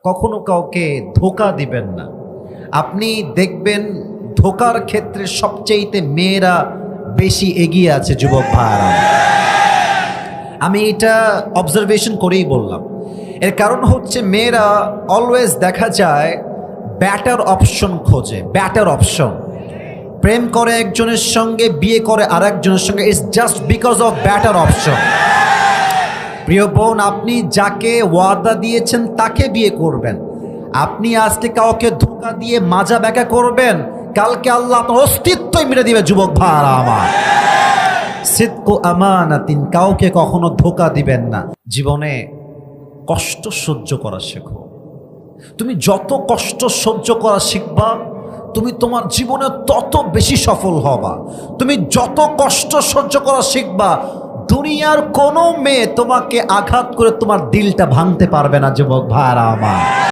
কখনো কাউকে ধোঁকা দিবেন না। আপনি দেখবেন ধোঁকার ক্ষেত্রে সবচেয়েতে মেয়েরা বেশি এগিয়ে আছে যুবক ভাইরা। আমি এটা অবজারভেশন করেই বললাম। এর কারণ হচ্ছে মেয়েরা অলওয়েজ দেখা যায় ব্যাটার অপশন খোঁজে, ব্যাটার অপশন। প্রেম করে একজনের সঙ্গে, বিয়ে করে আরেকজনের সঙ্গে, it's just because of batter option. প্রিয় বোন, আপনি যাকে ওয়াদা দিয়েছেন তাকে বিয়ে করবেন। আপনি আজকে কাউকে ধোঁকা দিয়ে মাজা ব্যাকা করবেন, কালকে আল্লাহ আপনার অস্তিত্বই মেরে দিবে যুবক ভাইরা আমার। সিদকু আমানাতিন, কাউকে কখনো ধোঁকা দিবেন না। জীবনে কষ্ট সহ্য করা শেখো। তুমি যত কষ্ট সহ্য করা শিখবা, তুমি তোমার জীবনে তত বেশি সফল হবা। তুমি যত কষ্ট সহ্য করা শিখবা, দুনিয়ার কোনো মেয়ে তোমাকে আঘাত করে তোমার দিলটা ভাঙতে পারবে না যুবক ভাইরা আমার।